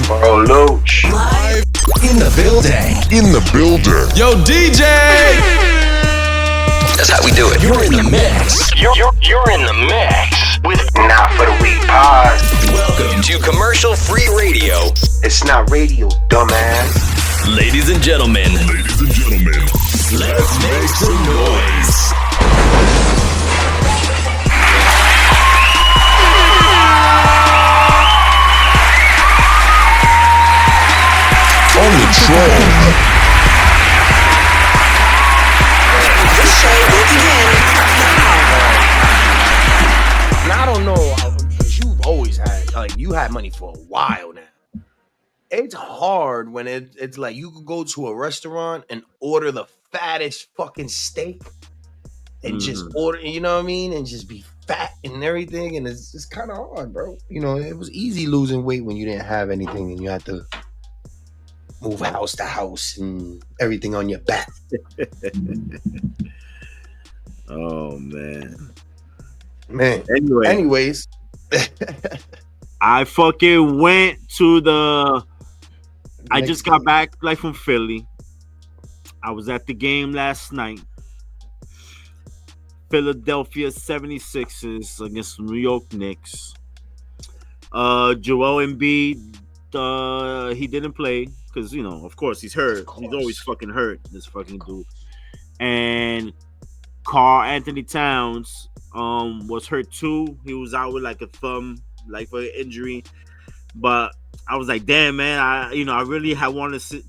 Bro, Loach. Live in the building. In the building. Yo, DJ! That's how we do it. You're in the mix. You're in the mix with Not For The Weak Pod. Welcome to commercial-free radio. It's not radio, dumbass. Ladies and gentlemen. Let's make some noise. On the troll. This show will begin now. And I don't know, because you've always had, you had money for a while now. It's hard when it's like you could go to a restaurant and order the fattest fucking steak and just order, you know what I mean? And just be fat and everything. And it's kind of hard, bro. You know, it was easy losing weight when you didn't have anything and you had to move house to house and everything on your back. Oh man. Anyways. I fucking went to the I just got back from Philly. I was at the game last night. Philadelphia 76ers against the New York Knicks. Joel Embiid, he didn't play because, you know, of course he's hurt. He's always fucking hurt, this fucking dude. And Karl Anthony Towns was hurt too. He was out with like a thumb, like for an injury. But I was like, damn, man, I really wanted to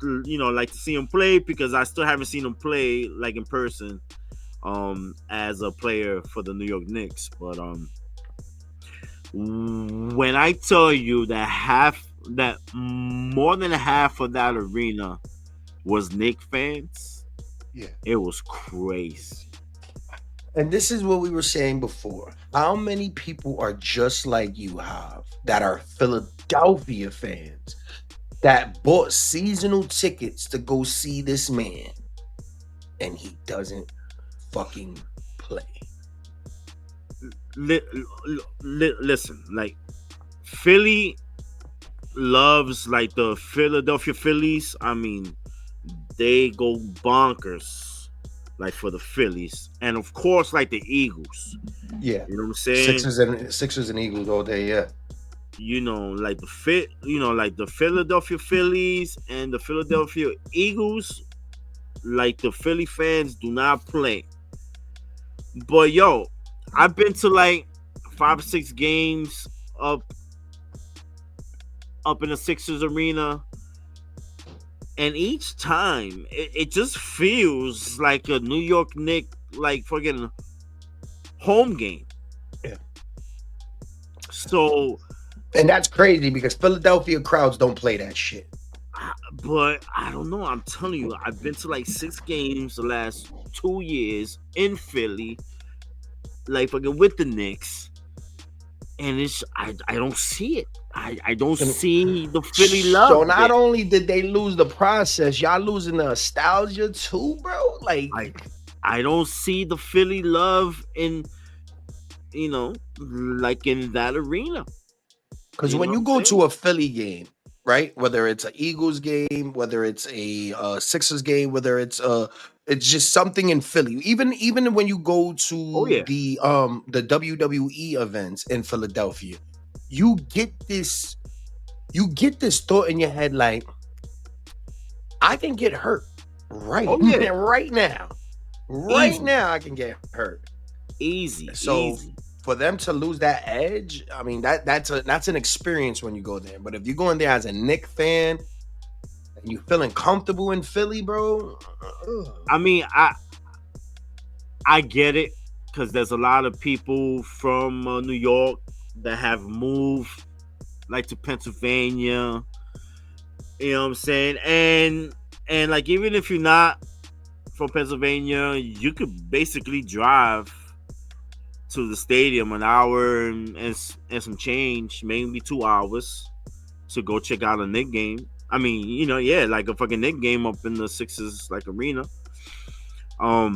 like to see him play because I still haven't seen him play like in person as a player for the New York Knicks. But when I tell you that more than half of that arena was Knicks fans, Yeah. It was crazy. And this is what we were saying before. How many people are just like you have that are Philadelphia fans that bought seasonal tickets to go see this man and he doesn't fucking play? Listen, like Philly loves like the Philadelphia Phillies. I mean, they go bonkers like for the Phillies, and of course like the Eagles. Yeah, you know what I'm saying. Sixers and Eagles all day. Yeah, you know, like the Philadelphia Phillies and the Philadelphia Eagles. Like the Philly fans do not play. But yo, I've been to like 5 or 6 games up in the Sixers arena. And each time, it just feels like a New York Knicks, like fucking home game. Yeah. So, and that's crazy because Philadelphia crowds don't play that shit. But I don't know. I'm telling you, I've been to like 6 games the last 2 years in Philly, like fucking with the Knicks, and I don't see it. I don't see the Philly love. So not only did they lose the process, y'all losing the nostalgia too, bro. Like I don't see the Philly love in, like in that arena. Because when you go to a Philly game, right? Whether it's an Eagles game, whether it's a Sixers game, whether it's just something in Philly. Even when you go to the WWE events in Philadelphia, you get this thought in your head like, I can get hurt right now. Right now I can get hurt. Easy. For them to lose that edge, I mean that's an experience when you go there. But if you're going there as a Knicks fan and you feeling comfortable in Philly, bro. I mean, I get it because there's a lot of people from New York that have moved like to Pennsylvania. You know what I'm saying? And like even if you're not from Pennsylvania, you could basically drive to the stadium an hour and some change, maybe 2 hours to go check out a Knicks game. I mean, like a fucking Knicks game up in the Sixers like arena. I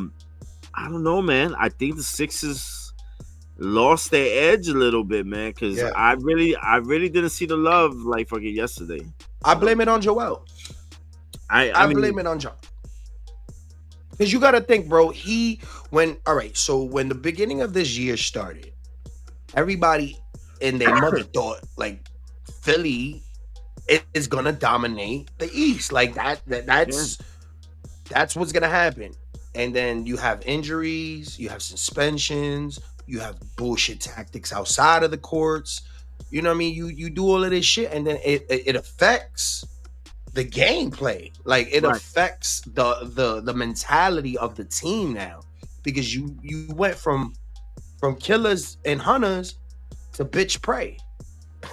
don't know, man. I think the Sixers lost their edge a little bit, man. Because Yeah. I really didn't see the love like fucking yesterday. I blame it on Joel. I I mean, blame it on Joel. Because you got to think, bro. All right. So when the beginning of this year started, everybody and their mother thought like Philly is gonna dominate the East. Like that's what's gonna happen. And then you have injuries, you have suspensions, you have bullshit tactics outside of the courts. You know what I mean? You do all of this shit, and then it affects the gameplay. Like it right. affects the mentality of the team now, because you went from killers and hunters to bitch prey.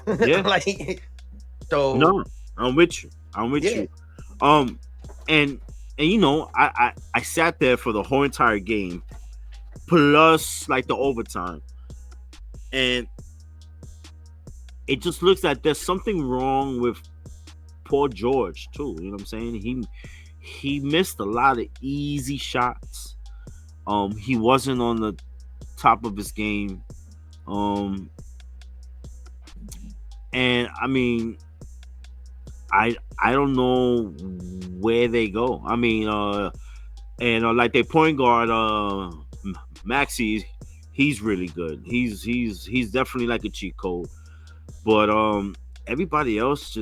Yeah. Like so. No, I'm with you. I'm with Yeah. you. And you know, I sat there for the whole entire game, plus like the overtime, and it just looks like there's something wrong with Paul George too. You know what I'm saying? He missed a lot of easy shots. He wasn't on the top of his game. And I mean, I don't know where they go. I mean, and like their point guard, Maxi, he's really good. He's definitely like a cheat code. But everybody else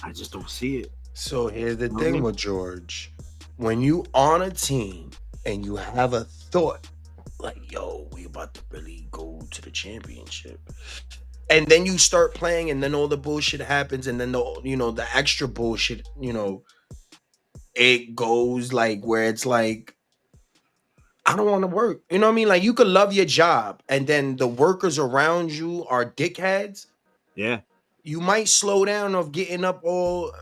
I just don't see it. So here's the You know what I thing mean? with George. When you on a team and you have a thought like, yo, we about to really go to the championship. And then you start playing, and then all the bullshit happens, and then the extra bullshit, it goes like where it's like, I don't want to work. You know what I mean? Like you could love your job, and then the workers around you are dickheads. Yeah. You might slow down of getting up all,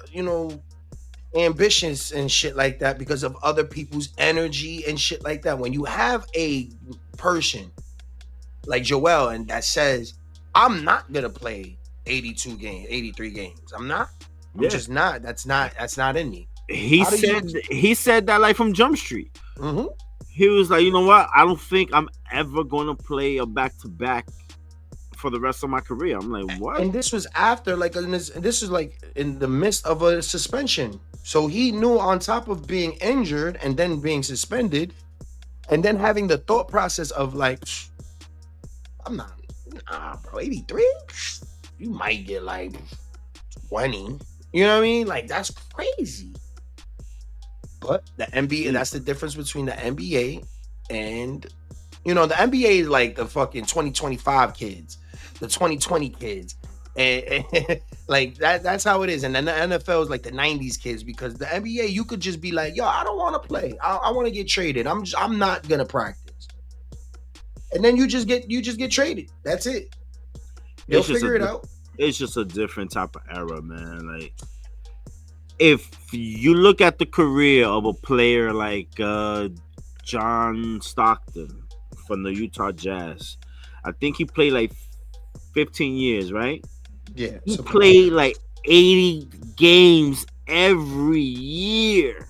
ambitious and shit like that because of other people's energy and shit like that. When you have a person like Joel and that says, I'm not gonna play 82 games, 83 games. I'm not. I'm Yeah. just not. That's not in me. He How do he said that like from Jump Street. Mm-hmm. He was like, you know what? I don't think I'm ever gonna play a back-to-back for the rest of my career. I'm like, what? And this was after, like, this was like in the midst of a suspension. So he knew, on top of being injured and then being suspended, and then having the thought process of like, I'm not, bro, 83? You might get like 20. You know what I mean? Like, that's crazy. But the NBA, that's the difference between the NBA and, the NBA is like the fucking 2025 kids, the 2020 kids. And like that's how it is. And then the NFL is like the 90s kids, because the NBA, you could just be like, yo, I don't want to play. I want to get traded. I'm not gonna practice. And then you just get traded. That's it. They'll figure it out. It's just a different type of era, man. Like, if you look at the career of a player like John Stockton from the Utah Jazz, I think he played like 15 years, right? Yeah. He played like 80 games every year.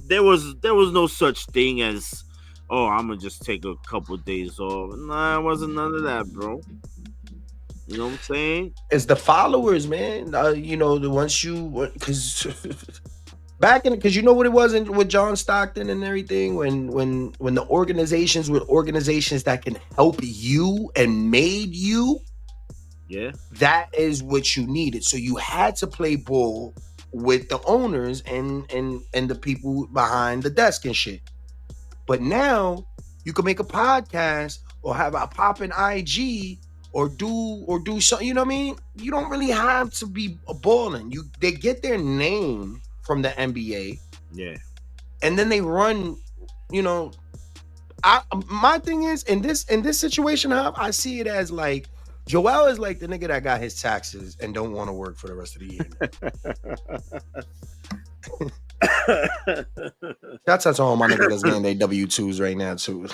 There was no such thing as, oh, I'm gonna just take a couple of days off. Nah, it wasn't none of that, bro. You know what I'm saying? It's the followers, man. The once you, because back in, because you know what it was with John Stockton and everything, when the organizations were organizations that can help you and made you. Yeah. That is what you needed. So you had to play ball with the owners and the people behind the desk and shit. But now you can make a podcast or have a popping IG or do something. You know what I mean? You don't really have to be balling. They get their name from the NBA. Yeah. And then they run, my thing is, in this situation, I see it as like, Joel is like the nigga that got his taxes and don't want to work for the rest of the year. That's all my niggas that's getting their W-2s right now too.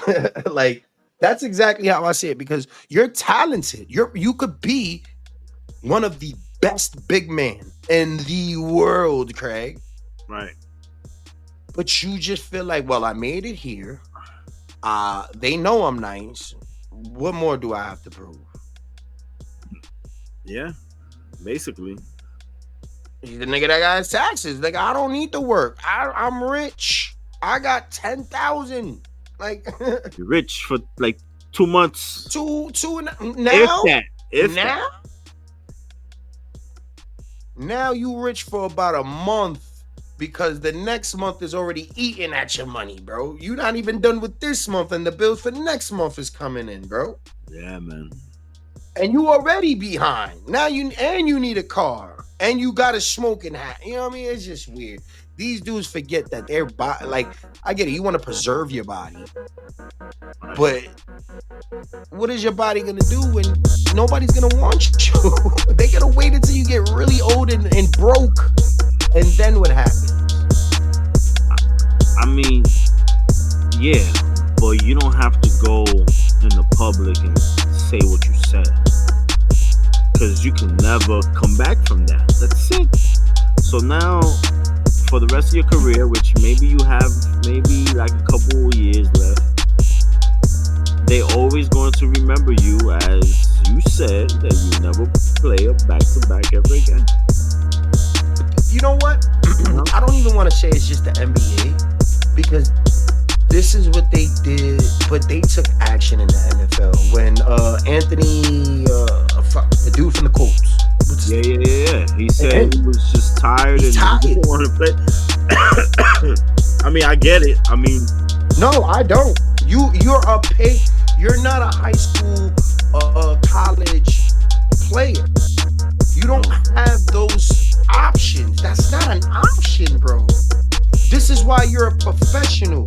Like, that's exactly how I see it, because you're talented. You could be one of the best big men in the world, Craig. Right. But you just feel like, well, I made it here. They know I'm nice. What more do I have to prove? Yeah, basically. He's the nigga that got his taxes. Like, I don't need to work. I'm rich. I got 10,000. Like You're rich for like 2 months. two now. If that. If now, that. now you rich for about a month because the next month is already eating at your money, bro. You not even done with this month, and the bill for next month is coming in, bro. Yeah, man. And you already behind. Now you need a car, and you got a smoking hat. You know what I mean? It's just weird. These dudes forget that their body. Like, I get it. You want to preserve your body, but what is your body gonna do when nobody's gonna want you? They gotta wait until you get really old and broke, and then what happens? I mean, yeah, but you don't have to go in the public and say what you said, because you can never come back from that. That's it. So now, for the rest of your career, which maybe you have maybe like a couple of years left, they always going to remember you as you said that you never play a back-to-back ever again. You know what? I don't even want to say it's just the NBA, because this is what they did, but they took action in the NFL when Anthony, the dude from the Colts. Yeah. He said he was just tired and tired. He didn't want to play. I mean, I get it. I mean, no, I don't. You're not a high school, college player. You don't have those options. That's not an option, bro. This is why you're a professional.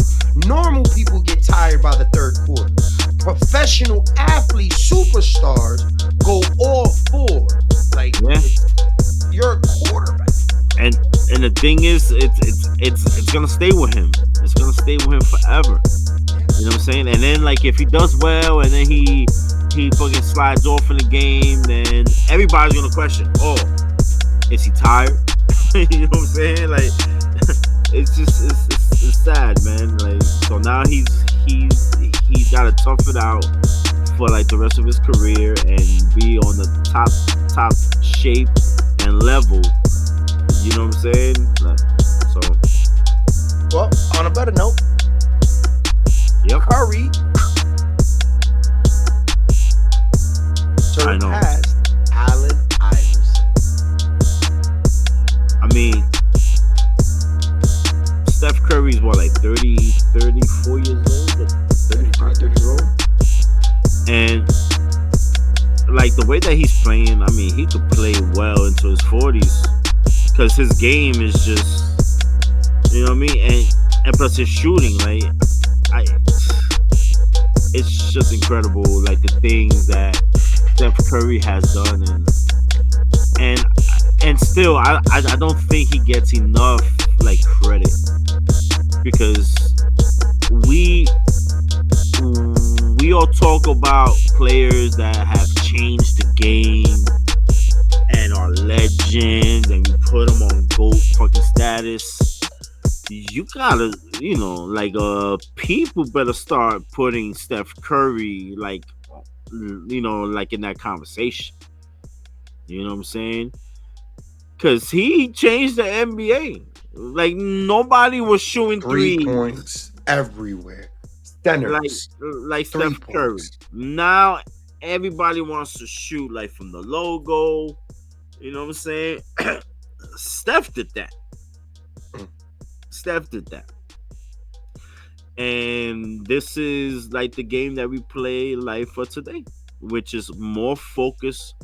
Normal people get tired by the third quarter. Professional athletes, superstars, go all four. Like, you're a quarterback. And the thing is, it's gonna stay with him. It's gonna stay with him forever. You know what I'm saying? And then, like, if he does well, and then he fucking slides off in the game, then everybody's gonna question, oh, is he tired? You know what I'm saying? Like, it's just it's sad, man. Like, so now he's got to tough it out for like the rest of his career and be on the top shape and level. You know what I'm saying? Like, so, well, on a better note, yep. Curry surpassed Allen Iverson. I mean, Steph Curry's what, like 34 years old? 33 old. And like the way that he's playing, I mean, he could play well into his 40s because his game is just, you know what I mean? And plus his shooting, like, it's just incredible, like the things that Steph Curry has done, and still, I don't think he gets enough like credit, because we all talk about players that have changed the game and are legends, and we put them on GOAT fucking status. You gotta, you know, like people better start putting Steph Curry, like, you know, like in that conversation. You know what I'm saying? Because he changed the NBA. Like, nobody was shooting 3 threes. points everywhere. Centers. Like Steph Curry. Points. Now everybody wants to shoot like from the logo. You know what I'm saying? Steph did that. Steph did that. And this is like the game that we play like for today, which is more focused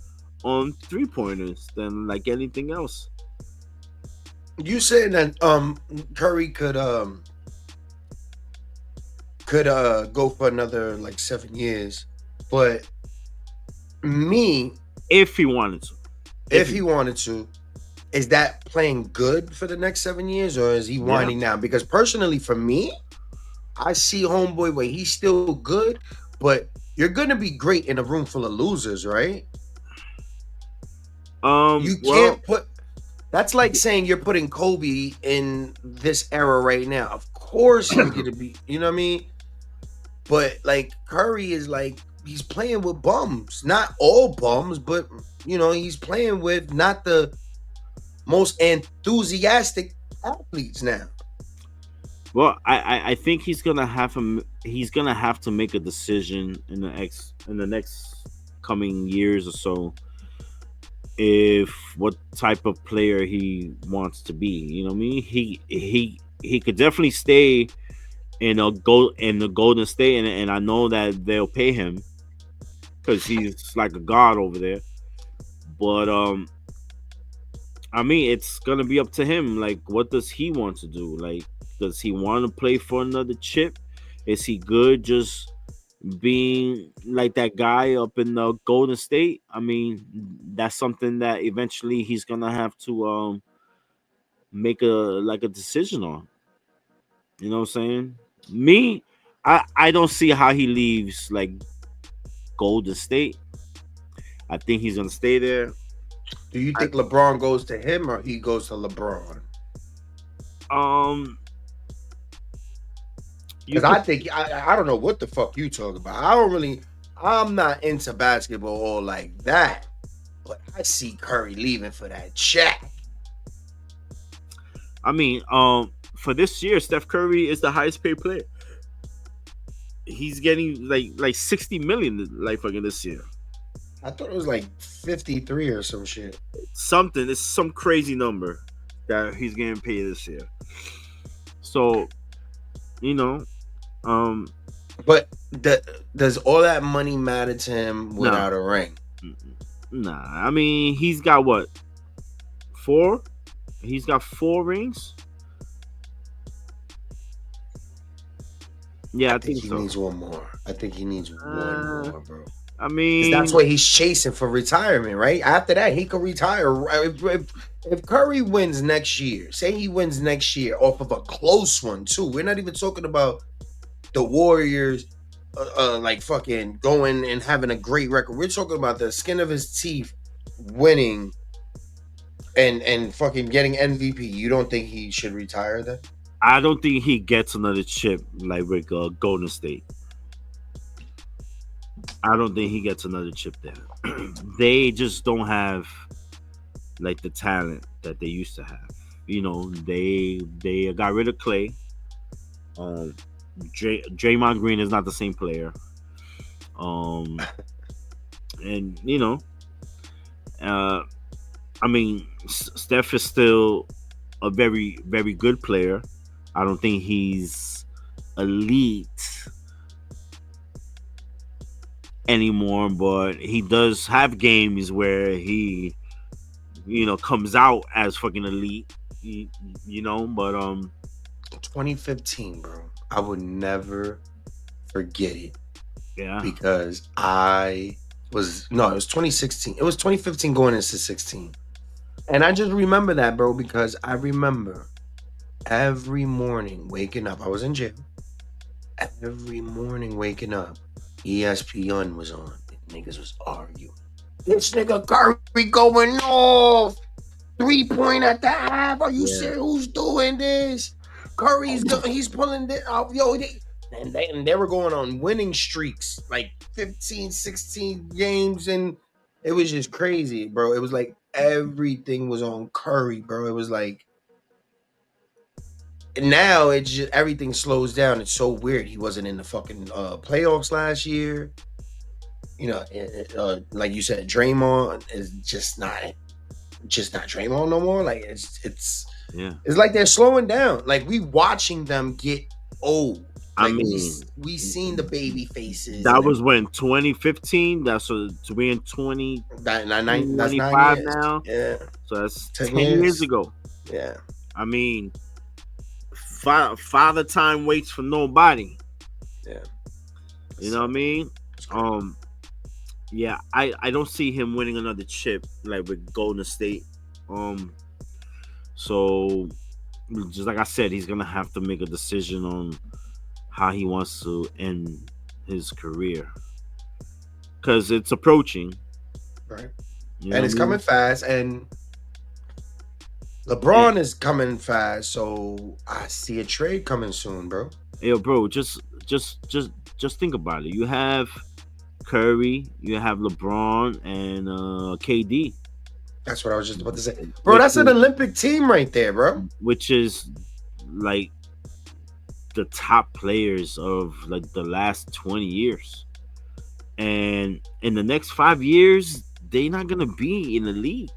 on 3-pointers than like anything else. You saying that Curry could go for another like 7 years, but if he wanted to. If he wanted to, is that playing good for the next 7 years, or is he winding down? Because personally, for me, I see homeboy where he's still good, but you're gonna be great in a room full of losers, right? You can't put. That's like saying you're putting Kobe in this era right now. Of course he's gonna be. You know what I mean? But like Curry is like he's playing with bums. Not all bums, but he's playing with not the most enthusiastic athletes now. Well, I think he's gonna have to make a decision in the next coming years or so, if what type of player he wants to be. You know what I mean? He could definitely stay in the Golden State, and I know that they'll pay him because he's like a god over there. But I mean, it's gonna be up to him. Like, what does he want to do? Like, does he want to play for another chip? Is he good just being like that guy up in the Golden State? I mean, that's something that eventually he's gonna have to make a decision on. You know what I'm saying? Me, I don't see how he leaves like Golden State. I think he's gonna stay there. Do you think LeBron goes to him or he goes to LeBron? Um, you Because I could, think I don't know what the fuck you talking about. I'm not into basketball all like that. But I see Curry leaving for that check. I mean, for this year, Steph Curry is the highest paid player. He's getting like 60 million like fucking this year. I thought it was like 53 or some shit. It's some crazy number that he's getting paid this year. So, you know, But does all that money matter to him without a ring? nah. I mean, he's got what? 4? He's got 4 rings. Yeah, I think he so. needs one more. I think he needs one more, bro. I mean, that's what he's chasing for retirement, right? After that, he could retire. If Curry wins next year, say he wins next year off of a close one too. We're not even talking about the Warriors, like fucking going and having a great record. We're talking about the skin of his teeth winning and fucking getting MVP. You don't think he should retire then? I don't think he gets another chip like with Golden State. I don't think he gets another chip there. They just don't have like the talent that they used to have. You know, they got rid of Clay. Draymond Green is not the same player. And I mean, Steph is still a very, very good player. I don't think he's elite anymore, but he does have games where he, comes out as fucking elite. But 2015, bro. I would never forget it. Yeah. Because it was 2016. It was 2015 going into 16. And I just remember that, bro, because I remember every morning waking up. I was in jail. Every morning waking up, ESPN was on. Niggas was arguing. This nigga Curry going off. 3-point at the half. Are you serious? Who's doing this? He's pulling this off. Yo, and they were going on winning streaks, like 15, 16 games, and it was just crazy, bro. It was like everything was on Curry, bro. It was like, and now it's just everything slows down. It's so weird. He wasn't in the fucking playoffs last year. Like you said, Draymond is just not Draymond no more. Like it's like they're slowing down. Like we watching them get old. Like, I mean, we seen the baby faces. That was when 2015. That's so we in 2025 now. Yeah, so that's 10 years ago. Yeah, I mean, father time waits for nobody. Yeah, you know what I mean. Yeah, I don't see him winning another chip like with Golden State. So just like I said, he's gonna have to make a decision on how he wants to end his career because it's approaching, right? And it's coming fast, and LeBron is coming fast. So I see a trade coming soon, bro. Yo, bro, just just think about it. You have Curry, you have LeBron, and KD, That's what I was just about to say, bro. which That's an is Olympic team right there, bro. which is like the top players of like the last 20 years. And in the next 5 years, they're not gonna be in the league.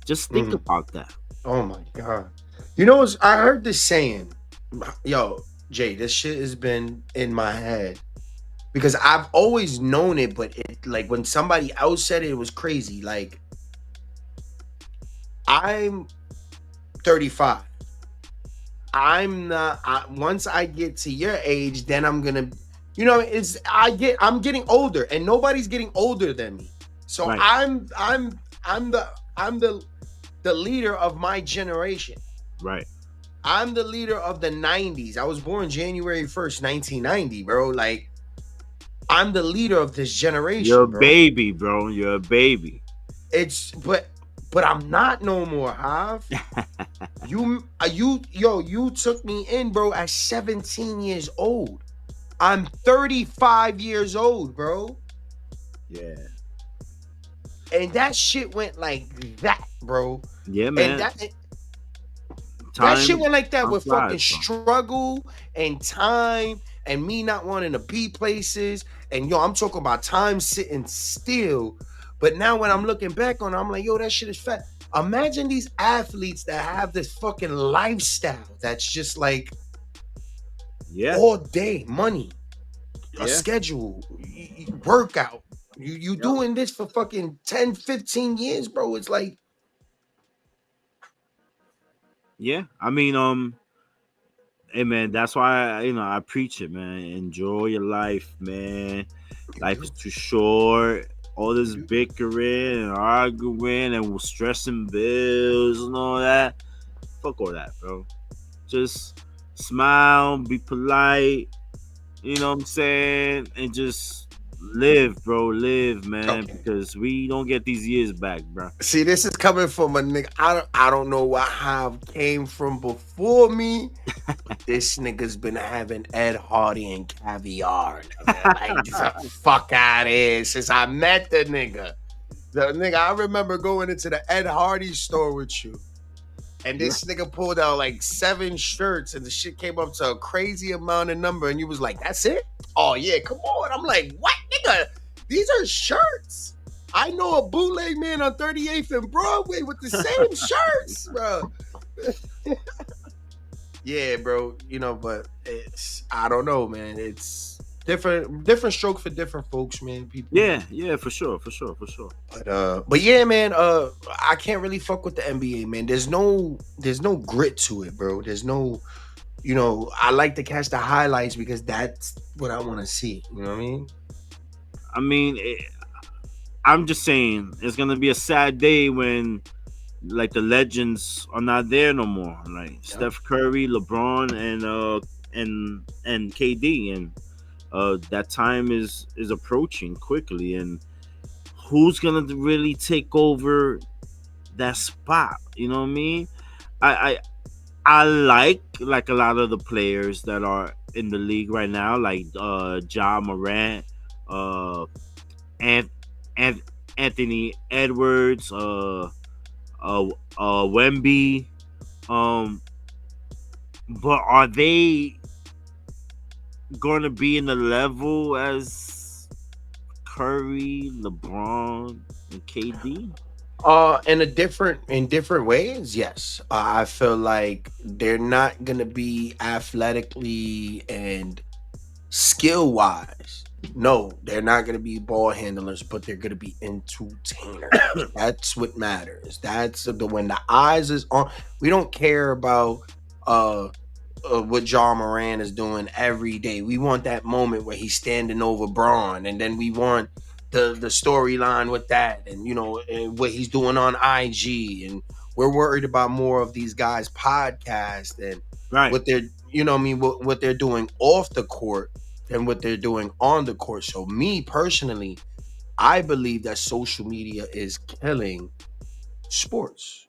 Just think Mm. about that. Oh my god. You know, I heard this saying, yo, Jay. This shit has been in my head because I've always known it, but it like when somebody else said it, it was crazy. Like I'm 35. I'm not. Once I get to your age, then I'm gonna. You know, I'm getting older, and nobody's getting older than me. So Right, I'm the leader of my generation. right. I'm the leader of the 90s. I was born January 1st, 1990, bro. Like I'm the leader of this You're a generation, bro. baby, bro. You're a baby. It's but I'm not no more, Hav. You took me in, bro, at 17 years old. I'm 35 years old, bro. Yeah. And that shit went like that, bro. Yeah, And man. that shit Time went like that time with fucking flies, bro. struggle and time and me not wanting to be places. And yo, I'm talking about time sitting still. But now when I'm looking back on it, I'm like, yo, that shit is fat. Imagine these athletes that have this fucking lifestyle that's just like Yeah, all day money, a yeah. schedule, workout. You Yep. doing this for fucking 10, 15 years, bro. It's like, Yeah. I mean, hey man, that's why I preach it, man. Enjoy your life, man. you Life is do, too short. All you this do. bickering and arguing and stressing bills and all that. Fuck all that, bro. Just smile, be polite, you know what I'm saying? And just live, bro. Live, man. Okay. Because we don't get these years back, bro. See, this is coming from a nigga. I don't know what Hive came from before me. But this nigga's been having Ed Hardy and caviar. Nigga. Like, get the fuck out of here. Since I met the nigga. I remember going into the Ed Hardy store with you. And this nigga pulled out like 7 shirts and the shit came up to a crazy amount of number. And you was like, that's it? Oh, yeah, come on. I'm like, what, nigga? These are shirts. I know a bootleg man on 38th and Broadway with the same shirts, bro. Yeah, bro. You know, but I don't know, man. It's different stroke for different folks, man. People. Yeah, for sure. But yeah, man. I can't really fuck with the NBA, man. There's no grit to it, bro. There's no, I like to catch the highlights because that's what I want to see. You know what I mean? I mean, I'm just saying, it's gonna be a sad day when like the legends are not there no more. Like Steph Curry, LeBron, and KD, and that time is approaching quickly. And who's gonna really take over that spot? You know what I mean? I I like a lot of the players that are in the league right now, like Ja Morant, uh, and Anthony Edwards, Wemby. Um, but are they going to be in the level as Curry, LeBron, and KD? In different ways, yes. I feel like they're not gonna be athletically and skill wise. No, they're not gonna be ball handlers, but they're gonna be entertainers. That's what matters. That's when the eyes is on. We don't care about uh what John Moran is doing every day. We want that moment where he's standing over Braun, and then we want the storyline with that, and and what he's doing on IG, and we're worried about more of these guys' podcast and Right. what they're, what I mean, what they're doing off the court than what they're doing on the court. So me personally, I believe that social media is killing sports.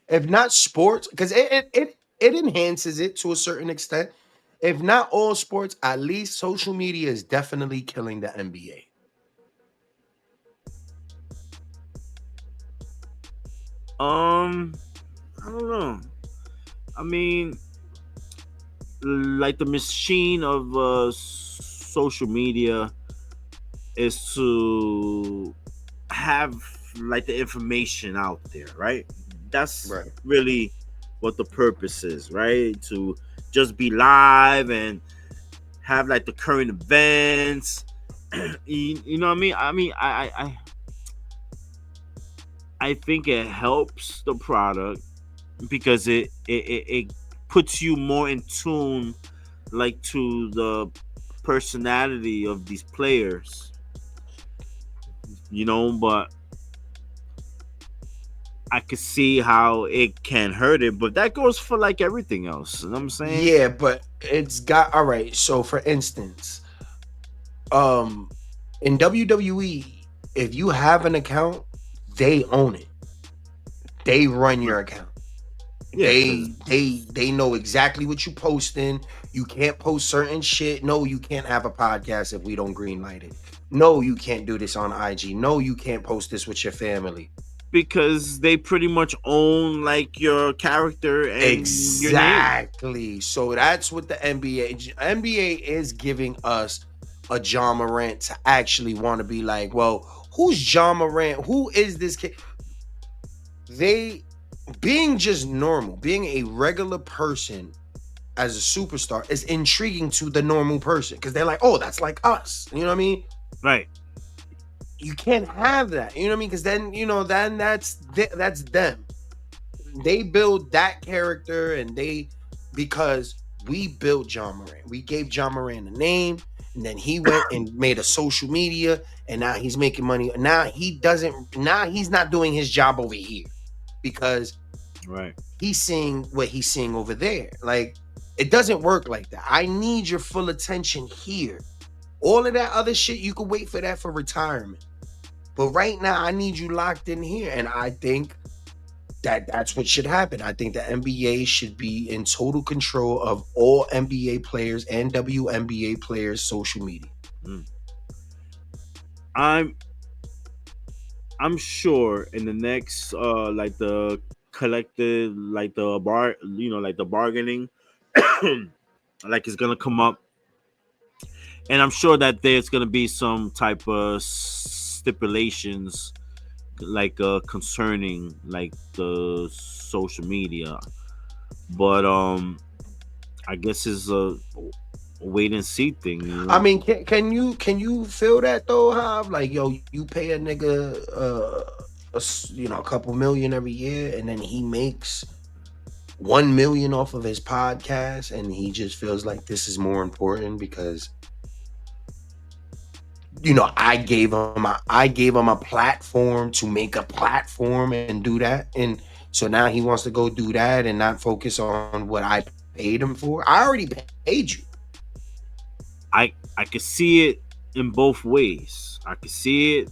If not sports, because it enhances it to a certain extent. If not all sports, at least social media is definitely killing the NBA. I don't know. I mean, like the machine of social media is to have like the information out there, right? That's Right. really what the purpose is, right? To just be live and have like the current events. You know what I mean? I think it helps the product because it puts you more in tune like to the personality of these players, but I could see how it can hurt it, but that goes for like everything else. You know what I'm saying? Yeah, but it's got all right. So for instance, um in WWE, if you have an account, they own it. They run your account. Yeah, because They know exactly what you posting. You can't post certain shit. No, you can't have a podcast if we don't greenlight it. No, you can't do this on IG. No, you can't post this with your family. they pretty much own like your character and your name. Exactly. So that's what the NBA is giving us a John Morant to actually want to be like, well, who's John Morant? Who is this kid? They being just normal, being a regular person as a superstar is intriguing to the normal person because they're like, oh, that's like us. You know what I mean? Right. You can't have that. You know what I mean? Because then, then that's them. They build that character because we built John Moran. We gave John Moran a name, and then he went and made a social media, and now he's making money. Now he's not doing his job over here because Right. he's seeing what he's seeing over there. Like, it doesn't work like that. I need your full attention here. All of that other shit, you can wait for that for retirement. But right now, I need you locked in here. And I think that's what should happen. I think the NBA should be in total control of all NBA players and WNBA players' social media. I'm sure in the next like the collective like the like the bargaining like it's gonna come up, and I'm sure that there's gonna be some type of stipulations like concerning like the social media, but I guess it's a wait and see thing, I mean, can you feel that though, Hav? Like, yo, you pay a nigga a couple million every year, and then he makes 1 million off of his podcast, and he just feels like this is more important because I gave him a platform to make a platform and do that, and so now he wants to go do that and not focus on what I paid him for. I already paid you. I could see it in both ways. I could see it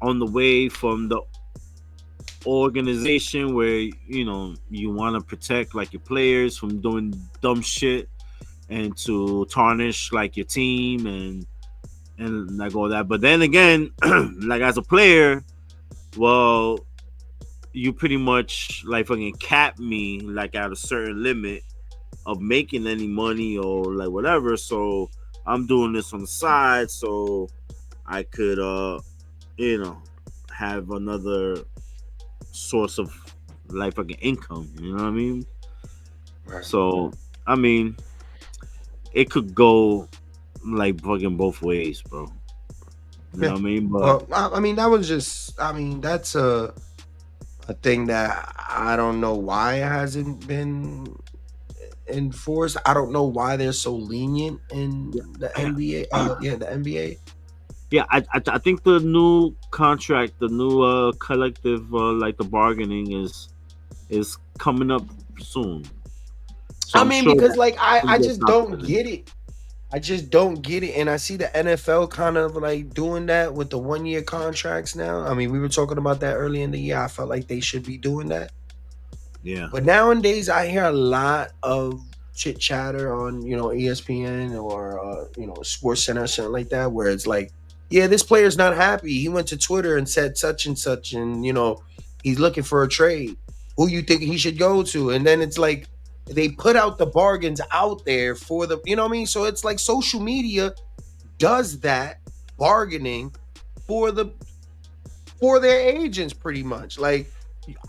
on the way from the organization where you want to protect like your players from doing dumb shit and to tarnish like your team and like all that. But then again, like as a player, well, you pretty much like fucking cap me like at a certain limit of making any money or like whatever. So I'm doing this on the side so I could have another source of like fucking income. You know what I mean? Right. So I mean, it could go like fucking both ways, bro. You know what I mean? But Well, I mean, that's a thing that I don't know why it hasn't been enforced. I don't know why they're so lenient in the NBA. The NBA. yeah, I think the new contract, the new collective like the bargaining is coming up soon. So I I'm mean, sure because that like I it'll get just don't adopted. get it. I just don't get it, and I see the NFL kind of like doing that with the 1-year contracts now. I mean, we were talking about that early in the year. I felt like they should be doing that. Yeah. But nowadays, I hear a lot of chit chatter on ESPN or Sports Center or something like that, where it's like, yeah, this player's not happy. He went to Twitter and said such and such, and he's looking for a trade. Who you think he should go to? And then it's like they put out the bargains out there for the, you know what I mean? So it's like social media does that bargaining for their agents pretty much. Like,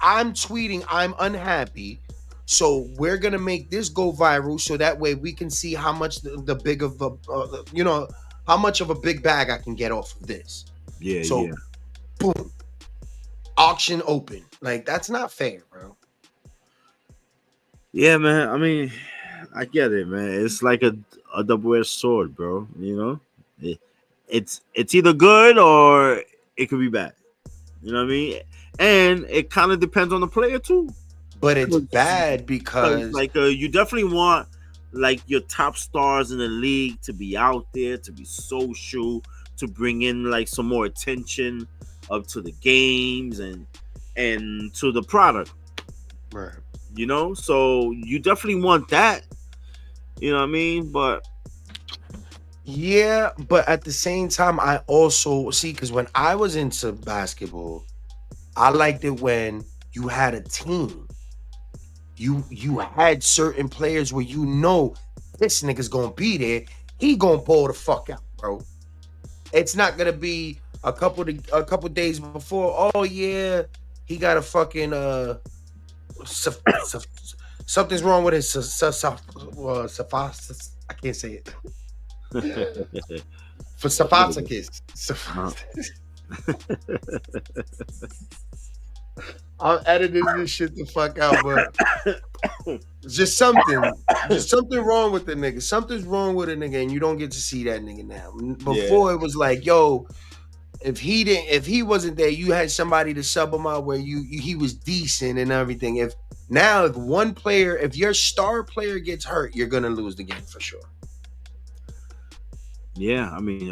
I'm tweeting I'm unhappy, so we're gonna make this go viral so that way we can see how much the big of a how much of a big bag I can get off of this. Yeah, So yeah. boom, auction open. Like, that's not fair, bro. Yeah, man. I mean, I get it, man. It's like a double-edged sword, bro. It, it's either good or it could be bad. You know what I mean? And it kind of depends on the player too. But it's Cause, bad because like you definitely want like your top stars in the league to be out there, to be social, to bring in like some more attention up to the games and to the product. right. So you definitely want that. You know what I mean? But Yeah, but at the same time, I also see, because when I was into basketball, I liked it when you had a team. You had certain players where this nigga's gonna be there. He gonna ball the fuck out, bro. It's not gonna be a couple days before. Oh yeah, he got a fucking something's wrong with his I can't say it. For Safatakis. I'm editing this shit the fuck out, but just something wrong with the nigga. Something's wrong with a nigga, and you don't get to see that nigga now. Before, it was like, yo, if he wasn't there, you had somebody to sub him out where he was decent and everything. If your star player gets hurt, you're gonna lose the game for sure. yeah, I mean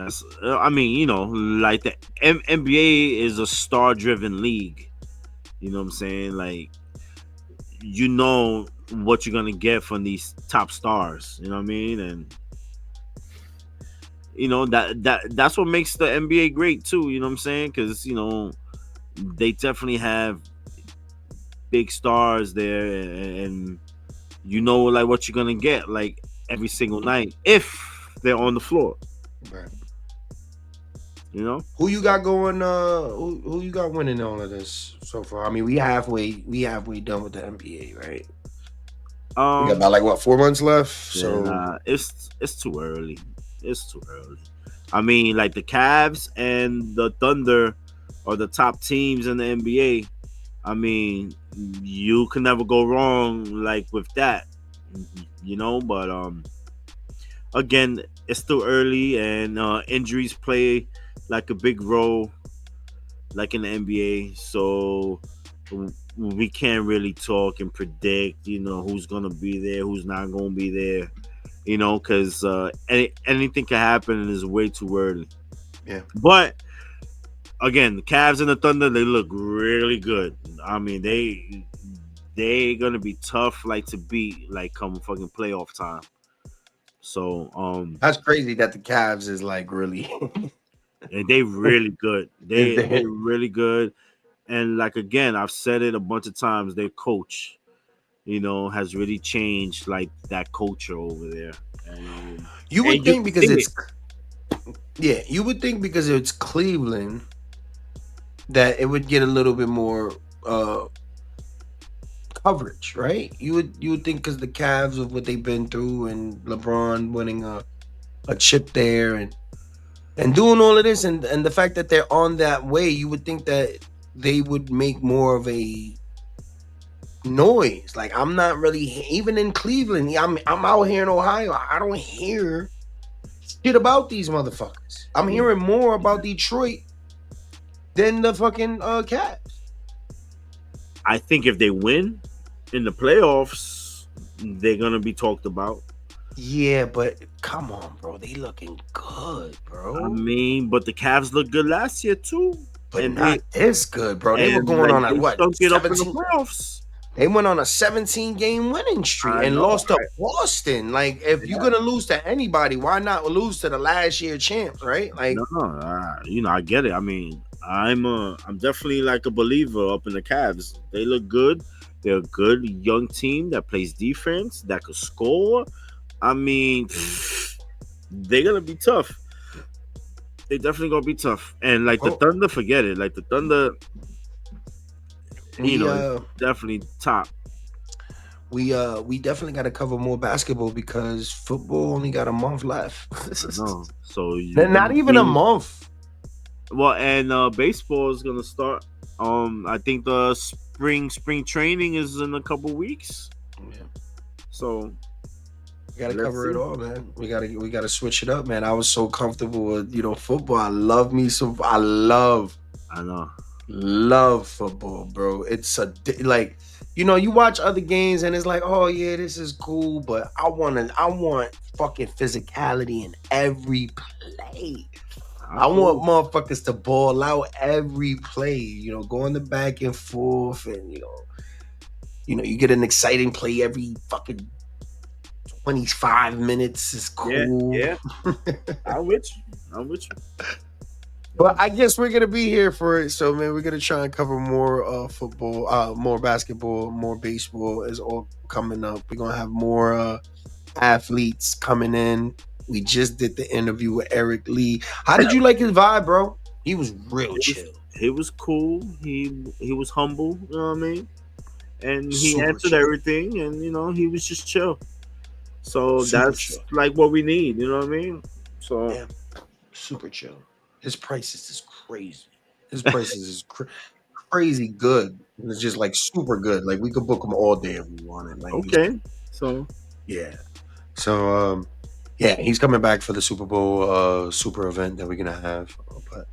like the NBA is a star-driven league. You know what I'm saying? Like, what you're gonna get from these top stars. You know what I mean? And that's what makes the NBA great too. You know what I'm saying? Because they definitely have big stars there, and like what you're gonna get like every single night if they're on the floor. Right. Who Who you got going? Who you got winning all of this so far? I mean, we halfway done with the NBA, right? We got about like what 4 months left. So it's too early. It's too early. I mean, like the Cavs and the Thunder are the top teams in the NBA. I mean, you can never go wrong like with that, But again, it's still early, and injuries play like a big role, like in the NBA. So we can't really talk and predict, who's gonna be there, who's not gonna be there, because anything can happen and it's way too early. Yeah. But again, the Cavs and the Thunder, they look really good. I mean, they gonna be tough, like to beat, like come fucking playoff time. So that's crazy that the Cavs is like really. And they really good. They're really good. And like again, I've said it a bunch of times. Their coach, has really changed like that culture over there. And, you would think because it's Cleveland that it would get a little bit more coverage, right? You would think because the Cavs of what they've been through and LeBron winning a chip there and doing all of this and the fact that they're on that way, you would think that they would make more of a noise. Like, I'm not really, even in Cleveland, I'm out here in Ohio, I don't hear shit about these motherfuckers. I'm hearing more about Detroit than the fucking Cavs. I think if they win in the playoffs, they're gonna be talked about. Yeah, but come on, bro. They looking good, bro. I mean, but the Cavs looked good last year too. But not this good, bro. They were going on at what? Don't get up in the playoffs. They went on a 17-game winning streak I and know. lost to Boston. Like, if you're gonna lose to anybody, why not lose to the last year champs, right? Like, No, I get it. I mean, I'm definitely like a believer up in the Cavs. They look good. They're a good young team that plays defense, that could score. I mean, they're gonna be tough. They definitely gonna be tough. And like the Oh. Thunder, forget it. Like the Thunder, we definitely top. we definitely got to cover more basketball because football only got a month left. No, so Not even a month. Well, and baseball is gonna start. I think the spring training is in a couple weeks. Yeah. So We gotta let's cover it see. all, man. We gotta switch it up, man. I was so comfortable with football. I love me some. I love football, bro. It's like you watch other games and it's like, oh yeah, this is cool, but I want fucking physicality in every play. I want motherfuckers to ball out every play, going the back and forth, and you get an exciting play every fucking 25 minutes is cool. Yeah. I'm with you. But I guess we're gonna be here for it. So man, we're gonna try and cover more football, more basketball, more baseball is all coming up. We're gonna have more athletes coming in. We just did the interview with Eric Lee. How did you like his vibe, bro? He was real chill. He was cool. He was humble. You know what I mean? And he Super answered chill. everything, and he was just chill. So Super that's chill. like what we need. You know what I mean? So Yeah, super chill. His prices is crazy. His prices is crazy good. It's just like super good. Like we could book him all day if we wanted. Like okay. So yeah. So yeah, he's coming back for the Super Bowl super event that we're gonna have. But